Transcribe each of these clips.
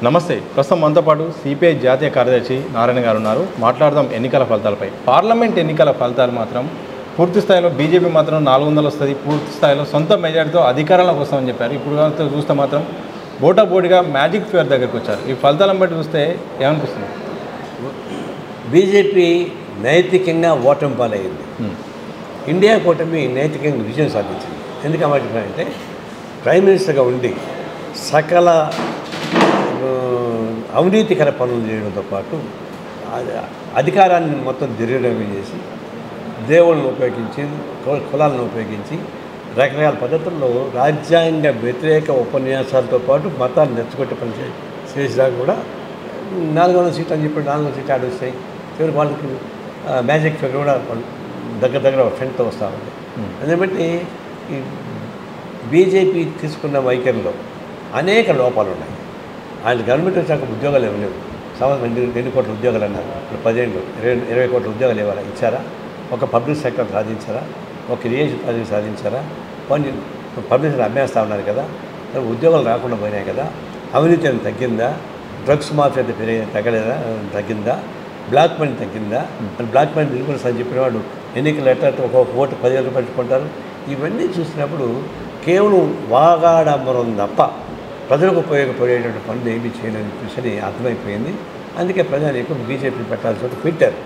నమస్తే. ప్రస్తుతం మనతో పాటు సిపిఐ జాతీయ కార్యదర్శి నారాయణ గారు ఉన్నారు. మాట్లాడదాం ఎన్నికల ఫలితాలపై. పార్లమెంట్ ఎన్నికల ఫలితాలు మాత్రం పూర్తి స్థాయిలో బీజేపీ మాత్రం 400 వస్తుంది. పూర్తి స్థాయిలో సొంత మెజార్టీతో అధికారంలోకి వస్తామని చెప్పారు. ఇప్పుడు చూస్తే మాత్రం బోటాబోటిగా మ్యాజిక్ ఫేర్ దగ్గరికి వచ్చారు. ఈ ఫలితాలను బట్టి చూస్తే ఏమనిపిస్తుంది? బీజేపీ నైతికంగా ఓటమి పాలయ్యింది. ఇండియా కూటమి నైతికంగా విజయం సాధించింది. ఎందుకంటే ప్రైమ్ మినిస్టర్గా ఉండి సకల అవినీతికర పనులు చేయడంతో పాటు అధికారాన్ని మొత్తం దుర్వినియోగం చేసి దేవుళ్ళను ఉపయోగించి కులాలను ఉపయోగించి రకరకాల పద్ధతుల్లో రాజ్యాంగ వ్యతిరేక ఉపన్యాసాలతో పాటు మతాన్ని నెచ్చుకొట్టే పని చేసినా కూడా 400 సీట్లు అని చెప్పి 400 సీట్లు ఆడ వస్తాయి. చివరికి వాళ్ళకి మ్యాజిక్ ఫిగర్ కూడా దగ్గర ఫ్రెండ్తో వస్తూ ఉంది. అందుబట్టి ఈ బీజేపీ తీసుకున్న వైఖరిలో అనేక లోపాలు ఉన్నాయి. ఆయన గవర్నమెంట్ వచ్చాక ఉద్యోగాలు ఇవ్వలేవు. సంవత్సరం 2 కోట్ల ఉద్యోగాలు అన్నారు. ఇప్పుడు 10 20 కోట్ల ఉద్యోగాలు ఇవ్వాలా? ఇచ్చారా? ఒక పబ్లిక్ సెక్టర్ సాధించారా? ఒక ఇరిగేషన్ ప్రాజెక్ట్ సాధించారా? కొన్ని పబ్లిక్ సెక్టర్ అమ్మేస్తూ ఉన్నారు కదా, ఉద్యోగాలు రాకుండా పోయినాయి కదా. అవినీతి అని తగ్గిందా? డ్రగ్స్ మాఫియా తగ్గలేదా? తగ్గిందా? బ్లాక్ మనీ తగ్గిందా? బ్లాక్ మనీ నిలుపుకొని అని చెప్పిన వాడు ఎన్నికలు ఎట్లా ఒక ఓటు 10,000 రూపాయలు పెట్టుకుంటారు. ఇవన్నీ చూసినప్పుడు కేవలం వాగాడంబరం తప్ప ప్రజలకు ఉపయోగపడేటువంటి పనులు ఏమీ చేయలేని చూసి అర్థమైపోయింది. అందుకే ప్రజానీకం బీజేపీ పెట్టాల్సి పెట్టారు.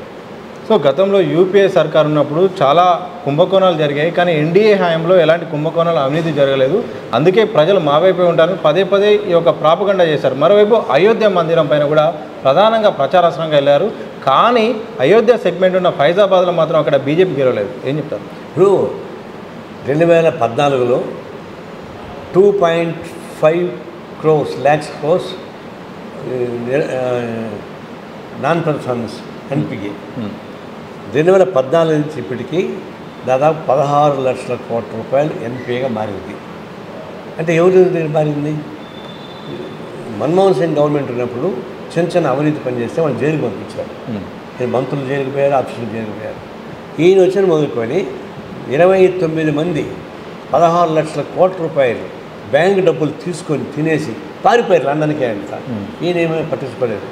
సో గతంలో యూపీఏ సర్కార్ ఉన్నప్పుడు చాలా కుంభకోణాలు జరిగాయి, కానీ ఎన్డీఏ హయాంలో ఎలాంటి కుంభకోణాలు అవినీతి జరగలేదు. అందుకే ప్రజలు మావైపు ఉంటారు. పదే ఈ యొక్క ప్రాపగండా చేశారు. మరోవైపు అయోధ్య మందిరం పైన కూడా ప్రధానంగా ప్రచారాస్త్రంగా వెళ్ళారు. కానీ అయోధ్య సెగ్మెంట్ ఉన్న ఫైజాబాద్లో మాత్రం అక్కడ బీజేపీ గెలవలేదు. ఏం చెప్తారు? ఇప్పుడు 2014లో 2.5 crores నాన్ పర్ఫార్మెన్స్ ఎన్పిఏ 2014 నుంచి ఇప్పటికీ దాదాపు 16 లక్షల కోట్ల రూపాయలు ఎన్పిఏగా మారింది. అంటే ఎవరు మారింది? మన్మోహన్ సింగ్ గవర్నమెంట్ ఉన్నప్పుడు చిన్న అవినీతి పని చేస్తే వాళ్ళు జైలుకి పంపించారు. మంత్రులు జైలుకి పోయారు, ఆఫీసులు జైలుకి పోయారు. ఈయన వచ్చిన మొదలుకొని 29 మంది 16 లక్షల కోట్ల రూపాయలు బ్యాంక్ డబ్బులు తీసుకొని తినేసి పారిపోయారు లండన్కే. అంట ఈయన ఏమైనా పట్టించుకోలేదు.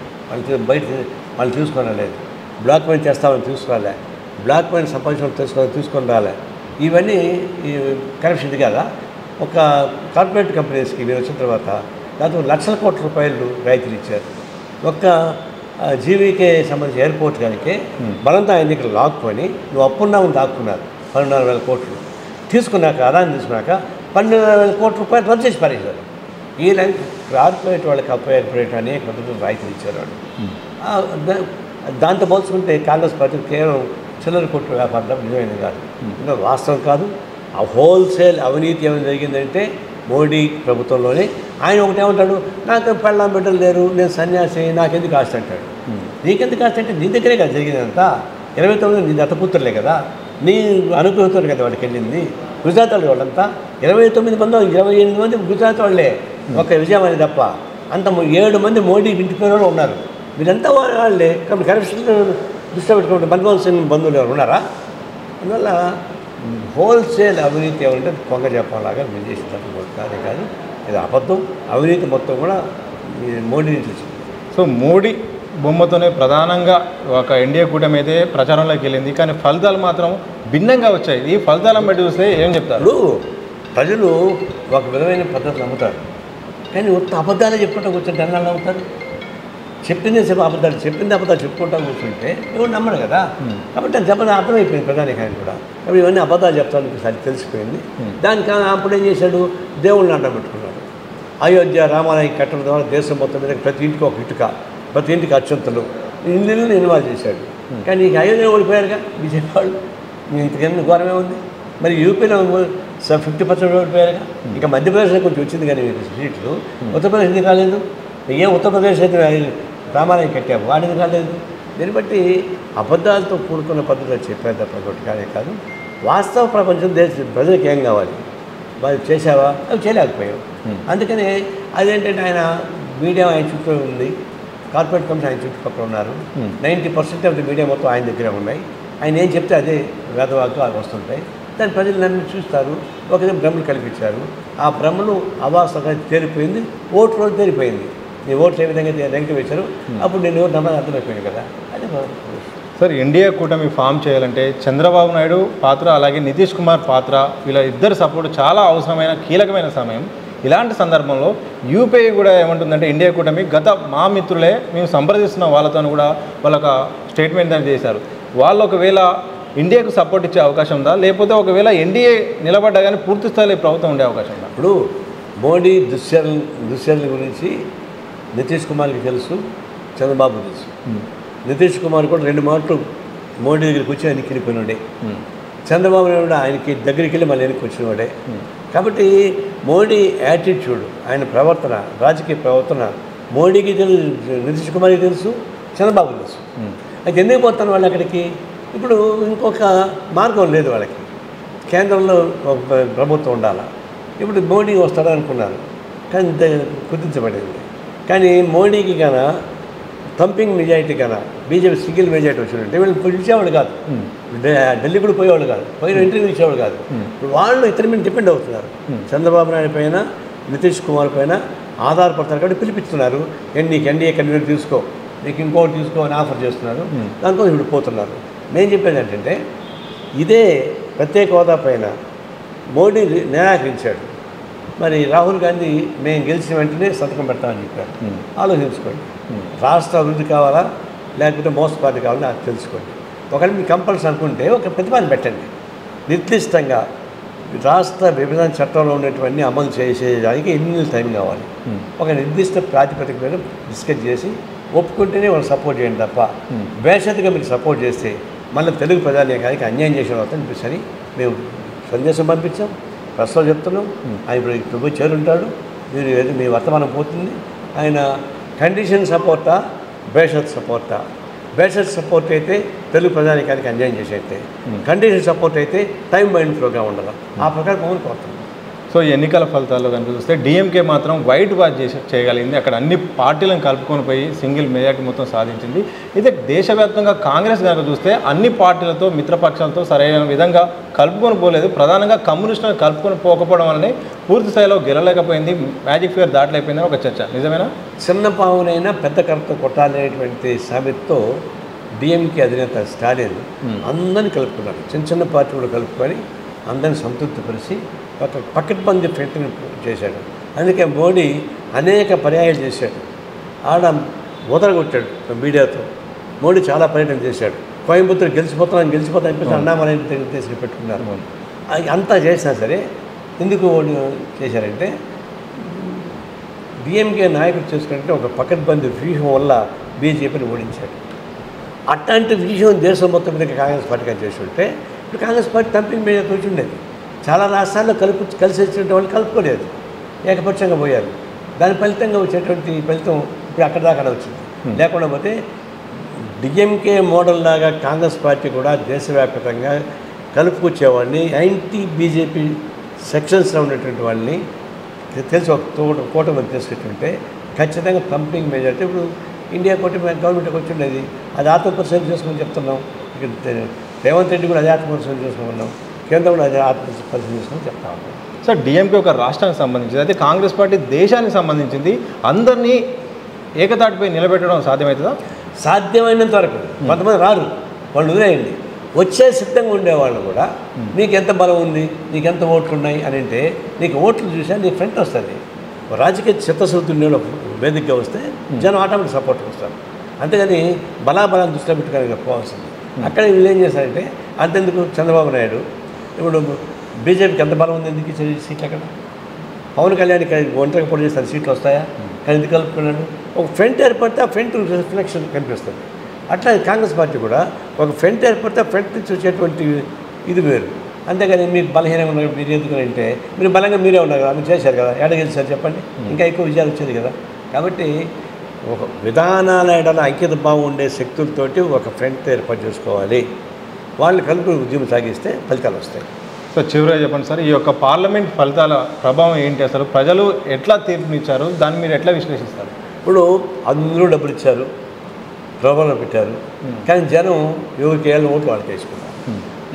వాళ్ళు తీసుకోలేదు. బ్లాక్ మనీ చేస్తామని తీసుకురాలే, బ్లాక్ మనీ సంపాదించడం తీసుకొని రాలే. ఇవన్నీ కరప్షన్ ఇది కదా. ఒక కార్పొరేట్ కంపెనీస్కి మీరు వచ్చిన తర్వాత దాదాపు లక్షల కోట్ల రూపాయలు రైతులు ఇచ్చారు. ఒక్క జీవీకే సంబంధించి ఎయిర్పోర్ట్ కనుక బలంతా ఎన్నికలు లాక్కొని నువ్వు అప్పున్నావు దాక్కున్నారు. 12,500 కోట్లు తీసుకున్నాక ఆదాయం తీసుకున్నాక 12,500 కోట్ల రూపాయలు రద్దు చేసి పారేశారు. ఈ కార్పొరేట్ వాళ్ళకి అప్పయ్యేట్ అనేక పద్ధతులు రైతులు ఇచ్చారు వాళ్ళు. దాంతో పోల్చుకుంటే కాంగ్రెస్ పార్టీ కేవలం చిల్లర కొట్టు వ్యాపారం నిజమైనది కాదు, ఇంకా వాస్తవం కాదు. ఆ హోల్సేల్ అవినీతి ఏమైనా జరిగిందంటే మోడీ ప్రభుత్వంలోనే. ఆయన ఒకటేమంటాడు, నాకు పెళ్ళాం బిడ్డలు లేరు, నేను సన్యాసి, నాకెందుకు ఆస్తి అంటాడు. నీకెందుకు ఆస్తి అంటే నీ దగ్గరే కదా జరిగిందంతా. 29 నీ దత్తపుత్రులే కదా, నీ అనుగ్రహంతో కదా వాడికి వెళ్ళింది. గుజరాత్ వాళ్ళు వాళ్ళంతా 29 మంది 28 మంది గుజరాత్ వాళ్ళే, ఒక విజయం అనేది తప్ప. అంత 7 మంది మోడీ ఇంటిపోయిన వాళ్ళు ఉన్నారు. వీరంతా వాళ్ళే. కాబట్టి కరప్షన్ దృష్టి పెట్టుకుంటే మన్మోహన్ సింగ్ బంధువులు ఎవరు ఉన్నారా? అందువల్ల హోల్సేల్ అవినీతి ఏమంటే పొంగ చెప్పలాగా విజయిస్తారు కాదే కాదు. ఇది అబద్ధం. అవినీతి మొత్తం కూడా మోడీ నుంచి వచ్చింది. సో మోడీ బొమ్మతోనే ప్రధానంగా ఒక ఎన్డీఏ కూటమి అయితే ప్రచారంలోకి వెళ్ళింది, కానీ ఫలితాలు మాత్రం భిన్నంగా వచ్చాయి. ఈ ఫలితాలను బట్టి చూస్తే ఏం చెప్తారు? ప్రజలు ఒక విధమైన పద్ధతులు నమ్ముతారు, కానీ ఉత్త అబద్ధాలే చెప్పుకుంటూ కూర్చుంటే అన్నాళ్ళు నమ్ముతారు. చెప్పింది అబద్ధాలు చెప్పుకుంటా కూర్చుంటే ఎవరు నమ్మరు కదా. కాబట్టి అది అర్థమైపోయింది ప్రధానికాయని కూడా. కాబట్టి ఇవన్నీ అబద్ధాలు చెప్తానికి సరి తెలిసిపోయింది. దానికి అప్పుడు ఏం చేశాడు? దేవుళ్ళని అడ్డం పెట్టుకున్నాడు. అయోధ్య రామాలయం కట్టడం ద్వారా దేశం మొత్తం మీద ప్రతి ఇంటికి ఒక ఇటుక, ప్రతి ఇంటికి అత్యంతలు ఇల్లుని ఇన్వాల్వ్ చేశాడు. కానీ నీకు అయోధ్య ఓడిపోయారుగా బీజేపీ వాళ్ళు. ఇంతకన్నా ఘోరమే ఉంది. మరి యూపీలో 50% ఓడిపోయారుగా. ఇక మధ్యప్రదేశ్లో కొంచెం వచ్చింది, కానీ సీట్లు ఉత్తరప్రదేశ్ ఎందుకు రాలేదు? ఏం ఉత్తరప్రదేశ్ అయితే రామాలయం కట్టాము, వాడిని కాలేదు. దీన్ని బట్టి అబద్ధాలతో కూడుకున్న పద్ధతులు చెప్పేది తప్ప ఒకటి కాదే కాదు. వాస్తవ ప్రపంచం ప్రజలకు ఏం కావాలి? వాళ్ళు చేసావా? అవి చేయలేకపోయావు. అందుకని అదేంటంటే ఆయన మీడియా ఆయన చుట్టూ ఉంది, కార్పొరేట్ కంపెనీ ఆయన చుట్టుపక్కల ఉన్నారు. 90% ఆఫ్ ది మీడియా మొత్తం ఆయన దగ్గర ఉన్నాయి. ఆయన ఏం చెప్తే అదే వేదవాక్కు అవి వస్తుంటాయి. దాని ప్రజలు నన్ను చూస్తారు. ఒకదే భ్రమలు కల్పించారు. ఆ భ్రమలు అవాస్తవంగా తేలిపోయింది. ఓటు రోజు తేలిపోయింది. నీ ఓట్లు ఏ విధంగా నెగిటివ్ వేశారు అప్పుడు నేను ఎవరు నమ్మని అర్థమైపోయింది కదా అది సార్ ఎన్డీఏ కూటమి ఫామ్ చేయాలంటే చంద్రబాబు నాయుడు పాత్ర అలాగే నితీష్ కుమార్ పాత్ర వీళ్ళ ఇద్దరు సపోర్ట్ చాలా అవసరమైన కీలకమైన సమయం. ఇలాంటి సందర్భంలో యూపీఐ కూడా ఏమంటుందంటే ఇండియా కూటమి గత మా మిత్రులే మేము సంప్రదిస్తున్న వాళ్ళతో కూడా వాళ్ళొక స్టేట్మెంట్ అని చేశారు. వాళ్ళు ఒకవేళ ఇండియాకు సపోర్ట్ ఇచ్చే అవకాశం ఉందా, లేకపోతే ఒకవేళ ఎన్డీఏ నిలబడ్డా కానీ పూర్తి స్థాయిలో ప్రభుత్వం ఉండే అవకాశం ఉందా? ఇప్పుడు మోడీ దుశ్చర్యల గురించి నితీష్ కుమార్కి తెలుసు, చంద్రబాబు తెలుసు. నితీష్ కుమార్ కూడా 2 మాటలు మోడీ దగ్గరికి వచ్చి ఆయనకి వెళ్ళిపోయినాడే. చంద్రబాబు నాయుడు ఆయనకి దగ్గరికి వెళ్ళి మళ్ళీ వెనక్కి వచ్చినవాడే. కాబట్టి మోడీ యాటిట్యూడ్, ఆయన ప్రవర్తన, రాజకీయ ప్రవర్తన మోడీకి తెలుసు, నితీష్ కుమార్కి తెలుసు, చంద్రబాబు తెలుసు. అయితే ఎందుకు పోతాను వాళ్ళు అక్కడికి? ఇప్పుడు ఇంకొక మార్గం లేదు వాళ్ళకి. కేంద్రంలో ప్రభుత్వం ఉండాలి. ఇప్పుడు మోడీ వస్తాడు అనుకున్నారు కానీ కుదించబడింది. కానీ మోడీకి కన్నా థంపింగ్ మెజారిటీ కన్నా బీజేపీ సింగిల్ మెజారిటీ వచ్చినట్టు వీళ్ళు పిలిచేవాళ్ళు కాదు, ఢిల్లీ కూడా పోయేవాళ్ళు కాదు, పోయిన ఇంటర్వ్యూ ఇచ్చేవాళ్ళు కాదు. ఇప్పుడు వాళ్ళు ఇతని మీద డిపెండ్ అవుతున్నారు. చంద్రబాబు నాయుడు పైన, నితీష్ కుమార్ పైన ఆధారపడతారు కాబట్టి పిలిపిస్తున్నారు. నీకు ఎన్డీఏ కన్వీనర్ తీసుకో, నీకు ఇంకోటి తీసుకో అని ఆఫర్ చేస్తున్నారు. దానికోసం ఇప్పుడు పోతున్నారు. నేను చెప్పేది ఏంటంటే ఇదే ప్రత్యేక హోదా పైన మోడీ నిరాకరించాడు. మరి రాహుల్ గాంధీ మేము గెలిచిన వెంటనే సంతకం పెడతామని చెప్పారు. ఆలోచించుకోండి. రాష్ట్ర అభివృద్ధి కావాలా లేకపోతే మోసపాటి కావాలని అది తెలుసుకోండి. ఒకవేళ మీకు కంపల్సరీ అనుకుంటే ఒక ప్రతిపాదన పెట్టండి. నిర్దిష్టంగా రాష్ట్ర విభజన చట్టంలో ఉన్నటువంటి అమలు చేసేదానికి ఎన్ని టైం కావాలి, ఒక నిర్దిష్ట ప్రాతిపదిక మీద డిస్కస్ చేసి ఒప్పుకుంటేనే వాళ్ళు సపోర్ట్ చేయండి తప్ప వేషతిగా మీరు సపోర్ట్ చేస్తే మళ్ళీ తెలుగు ప్రజానీకానికి అన్యాయం చేసిన అవుతుంది అనిపిస్తుంది. మేము సందేశం పంపించాం, ప్రశ్నలు చెప్తున్నాం. ఆయన ఇప్పుడు చేరుంటాడు, మీరు మీ వర్తమానం పోతుంది. ఆయన కండిషన్ సపోర్టా బేషత్ సపోర్టా? బేషత్ సపోర్ట్ అయితే తెలుగు ప్రజానీకానికి అన్యాయం చేసేస్తే, కండిషన్ సపోర్ట్ అయితే టైం బైండ్ ప్రోగ్రామ్ ఉండాలి. ఆ ప్రకారం పవన్ కోరుతుంది. సో ఎన్నికల ఫలితాల్లో కనుక చూస్తే డిఎంకే మాత్రం వైట్ వాష్ చేయగలిగింది. అక్కడ అన్ని పార్టీలను కలుపుకొని పోయి సింగిల్ మెజార్టీ మొత్తం సాధించింది. అయితే దేశవ్యాప్తంగా కాంగ్రెస్ కనుక చూస్తే అన్ని పార్టీలతో మిత్రపక్షాలతో సరైన విధంగా కలుపుకొని పోలేదు. ప్రధానంగా కమ్యూనిస్టులను కలుపుకొని పోకపోవడం వల్లనే పూర్తి స్థాయిలో గెలలేకపోయింది. మ్యాజిక్ ఫిగర్ దాటలేకపోయిందని ఒక చర్చ. నిజమేనా? చిన్న పావునైనా పెద్ద కర్రతో కొట్టాలనేటువంటి సామెతతో డిఎంకే అధినేత స్టాలిన్ అందరినీ కలుపుకున్నాడు. చిన్న పార్టీలు కలుపుకొని అందరిని సంతృప్తిపరిచి ఒక పకడ్బందీ ప్రయత్నం చేశాడు. అందుకే మోడీ అనేక పర్యాయాలు చేశాడు. ఆడ వదలగొట్టాడు మీడియాతో. మోడీ చాలా పర్యటన చేశాడు. కోయంబత్తూరు గెలిచిపోతాను అనిపిస్తే అన్నామలై తీసుకుని పెట్టుకున్నారు. అంతా చేసినా సరే ఎందుకు చేశారంటే డిఎంకే నాయకుడు చేసుకుంటే ఒక పకడ్బందీ వ్యూహం వల్ల బీజేపీని ఓడించాడు. అట్లాంటి వ్యూహం దేశం మొత్తం మీద కాంగ్రెస్ పార్టీగా చేసి ఉంటే ఇప్పుడు కాంగ్రెస్ పార్టీ తంపింగ్ మీద కూర్చుండేది. ఉండేది. చాలా రాష్ట్రాల్లో కలిసి వచ్చినటువంటి వాళ్ళు కలుపుకోలేదు, ఏకపక్షంగా పోయారు. దాని ఫలితంగా వచ్చేటువంటి ఫలితం ఇప్పుడు అక్కడ దాకా వచ్చింది. లేకుండా పోతే డిఎంకే మోడల్ లాగా కాంగ్రెస్ పార్టీ కూడా దేశవ్యాప్తంగా కలుపుకొచ్చేవాడిని, యాంటీ బీజేపీ సెక్షన్స్లో ఉన్నటువంటి వాళ్ళని తెలిసి ఒక కూటమి తీసుకుంటుంటే ఖచ్చితంగా థంపింగ్ మెజారిటీ. ఇప్పుడు ఇండియా కూటమి గవర్నమెంట్కి వచ్చి ఉండేది, అది ఆత్మపరిశీలన చేసుకుని చెప్తున్నాం. ఇక్కడ రేవంత్ రెడ్డి కూడా అదే ఆత్మపరిశీలన చేసుకున్నాం, కేంద్రం కూడా అదే ఆత్మపరిశీలన చేసుకుని చెప్తా ఉన్నాం. సార్ డిఎంకే ఒక రాష్ట్రానికి సంబంధించింది, అయితే కాంగ్రెస్ పార్టీ దేశానికి సంబంధించింది. అందరినీ ఏకతాటిపై నిలబెట్టడం సాధ్యమవుతుందా? సాధ్యమైనంత వరకు. కొంతమంది రారు, వాళ్ళు వదిలేయండి. వచ్చే సిద్ధంగా ఉండేవాళ్ళు కూడా నీకు ఎంత బలం ఉంది, నీకు ఎంత ఓట్లు ఉన్నాయి అని అంటే నీకు ఓట్లు చూసా నీ ఫ్రంట్ వస్తుంది. రాజకీయ చిత్తశుద్ధి ఉండేవాళ్ళు వేదికగా వస్తే జనం ఆటోమేటిక్ సపోర్ట్ వస్తారు. అంతేగాని బలాబలాన్ని దృష్టిలో పెట్టుకోవాలి పోవాల్సింది. అక్కడ వీళ్ళు ఏం చేస్తారంటే అంతెందుకు చంద్రబాబు నాయుడు ఇప్పుడు బీజేపీకి ఎంత బలం ఉంది, ఎందుకు సీట్లు అక్కడ? పవన్ కళ్యాణ్కి ఒంటరిగా పోటీ చేస్తారు, సీట్లు వస్తాయా? కానీ ఎందుకు కలుపుకున్నాడు? ఒక ఫ్రంట్ ఏర్పడితే ఆ ఫ్రంట్ రిఫ్లెక్షన్ కనిపిస్తుంది. అట్లా కాంగ్రెస్ పార్టీ కూడా ఒక ఫ్రంట్ ఏర్పడితే ఆ ఫ్రంట్ నుంచి వచ్చేటువంటి ఇది వేరు. అంతేగాని మీరు బలహీనంగా ఉన్నారు, మీరు ఎందుకు అంటే మీరు బలంగా మీరే ఉన్నారు కదా, మీరు చేశారు కదా, ఎడ గెలిచారు చెప్పండి, ఇంకా ఎక్కువ విజయాలు వచ్చేది కదా. కాబట్టి ఒక విధానాల ఎడల ఐక్యత భావం ఉండే శక్తులతోటి ఒక ఫ్రంట్ ఏర్పాటు చేసుకోవాలి. వాళ్ళు కలిపి ఉద్యమం సాగిస్తే ఫలితాలు వస్తాయి. సో చివరిగా చెప్పండి సార్, ఈ యొక్క పార్లమెంట్ ఫలితాల ప్రభావం ఏంటి, అసలు ప్రజలు ఎట్లా తీర్పునిచ్చారు, దాన్ని మీరు ఎట్లా విశ్లేషిస్తారు? ఇప్పుడు అందరూ డబ్బులు ఇచ్చారు, ప్రభావం పెట్టారు, కానీ జనం ఎవరికి ఏళ్ళ ఓట్లు వాళ్ళకి వేసుకున్నారు.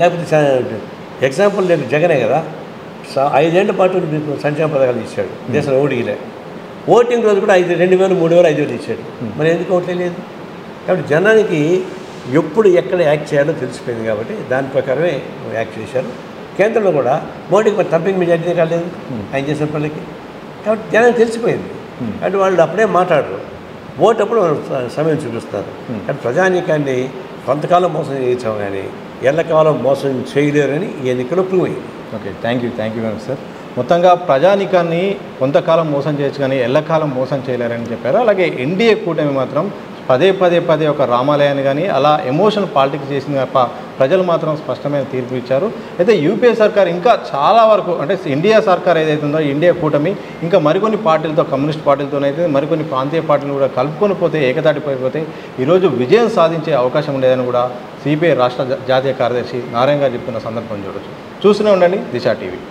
లేకపోతే ఎగ్జాంపుల్ నేను జగనే కదా, 5 ఏళ్ల పాటు మీకు సంక్షేమ పథకాలు ఇచ్చాడు, దేశంలో ఓడిగిలే. ఓటింగ్ రోజు కూడా 2,000, 3,000, 5,000 ఇచ్చాడు. మరి ఎందుకు ఓట్లే లేదు? కాబట్టి జనానికి ఎప్పుడు ఎక్కడ యాక్ట్ చేయాలో తెలిసిపోయింది కాబట్టి దాని ప్రకారమే యాక్ట్ చేశారు. కేంద్రంలో కూడా మోడీకి మరి తంపింగ్ మెజార్టీ రాలేదు ఆయన చేసిన పనులకి. కాబట్టి జనానికి తెలిసిపోయింది. అంటే వాళ్ళు అప్పుడే మాట్లాడరు, ఓటప్పుడు సమయం చూపిస్తారు. కానీ ప్రజానీకాన్ని కొంతకాలం మోసం చేయించాం కానీ ఎల్లకాలం మోసం చేయలేరని ఈ ఎన్నికలో ప్రూవ్ అయింది. Okay, thank you very sir. మొత్తంగా ప్రజానీకాన్ని కొంతకాలం మోసం చేయొచ్చు కానీ ఎల్లకాలం మోసం చేయలేరని చెప్పారు. అలాగే ఎన్డీఏ కూటమి మాత్రం పదే ఒక రామాలయాన్ని కానీ అలా ఎమోషనల్ పాలిటిక్స్ చేసింది తప్ప ప్రజలు మాత్రం స్పష్టమైన తీర్పు ఇచ్చారు. అయితే యూపీఏ సర్కార్ ఇంకా చాలా వరకు అంటే ఇండియా సర్కార్ ఏదైతే ఉందో ఇండియా కూటమి ఇంకా మరికొన్ని పార్టీలతో, కమ్యూనిస్ట్ పార్టీలతోనైతే మరికొన్ని ప్రాంతీయ పార్టీలు కూడా కలుపుకొని పోతే, ఏకతాటిపోయిపోతే ఈరోజు విజయం సాధించే అవకాశం ఉండేదని కూడా సిపిఐ రాష్ట్ర జాతీయ కార్యదర్శి నారాయణ గారు చెప్తున్న సందర్భం చూడొచ్చు. చూస్తూనే ఉండండి దిశ టీవీ.